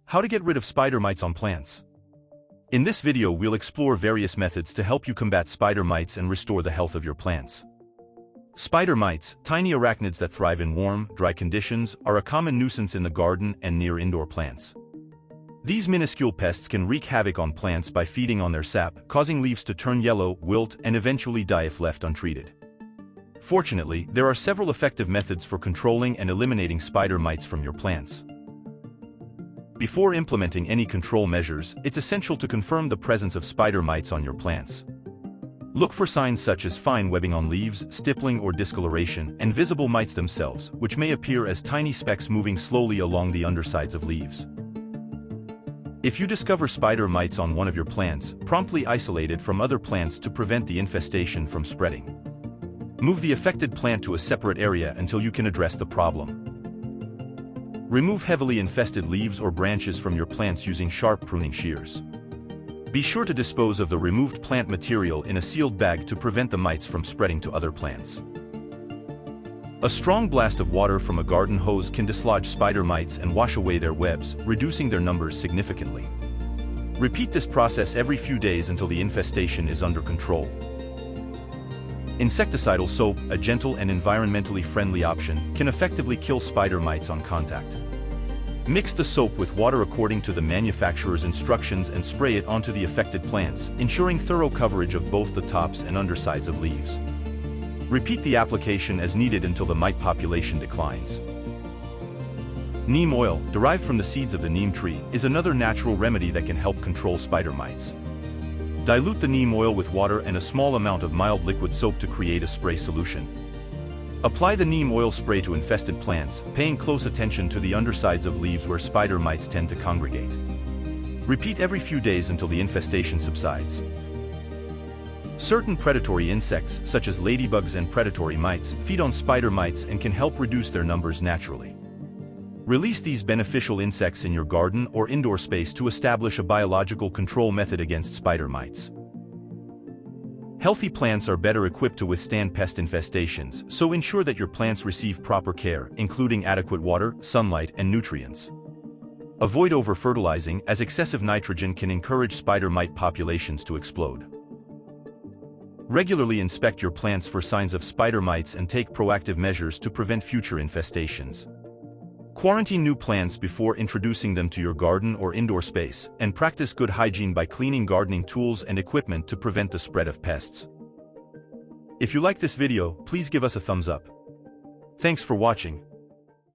How to get rid of spider mites on plants. In this video we'll explore various methods to help you combat spider mites and restore the health of your plants. Spider mites, tiny arachnids that thrive in warm, dry conditions, are a common nuisance in the garden and near indoor plants. These minuscule pests can wreak havoc on plants by feeding on their sap, causing leaves to turn yellow, wilt, and eventually die if left untreated. Fortunately, there are several effective methods for controlling and eliminating spider mites from your plants. Before implementing any control measures, it's essential to confirm the presence of spider mites on your plants. Look for signs such as fine webbing on leaves, stippling or discoloration, and visible mites themselves, which may appear as tiny specks moving slowly along the undersides of leaves. If you discover spider mites on one of your plants, promptly isolate it from other plants to prevent the infestation from spreading. Move the affected plant to a separate area until you can address the problem. Remove heavily infested leaves or branches from your plants using sharp pruning shears. Be sure to dispose of the removed plant material in a sealed bag to prevent the mites from spreading to other plants. A strong blast of water from a garden hose can dislodge spider mites and wash away their webs, reducing their numbers significantly. Repeat this process every few days until the infestation is under control. Insecticidal soap, a gentle and environmentally friendly option, can effectively kill spider mites on contact. Mix the soap with water according to the manufacturer's instructions and spray it onto the affected plants, ensuring thorough coverage of both the tops and undersides of leaves. Repeat the application as needed until the mite population declines. Neem oil, derived from the seeds of the neem tree, is another natural remedy that can help control spider mites. Dilute the neem oil with water and a small amount of mild liquid soap to create a spray solution. Apply the neem oil spray to infested plants, paying close attention to the undersides of leaves where spider mites tend to congregate. Repeat every few days until the infestation subsides. Certain predatory insects, such as ladybugs and predatory mites, feed on spider mites and can help reduce their numbers naturally. Release these beneficial insects in your garden or indoor space to establish a biological control method against spider mites. Healthy plants are better equipped to withstand pest infestations, so ensure that your plants receive proper care, including adequate water, sunlight, and nutrients. Avoid over-fertilizing, as excessive nitrogen can encourage spider mite populations to explode. Regularly inspect your plants for signs of spider mites and take proactive measures to prevent future infestations. Quarantine new plants before introducing them to your garden or indoor space, and practice good hygiene by cleaning gardening tools and equipment to prevent the spread of pests. If you like this video, please give us a thumbs up. Thanks for watching.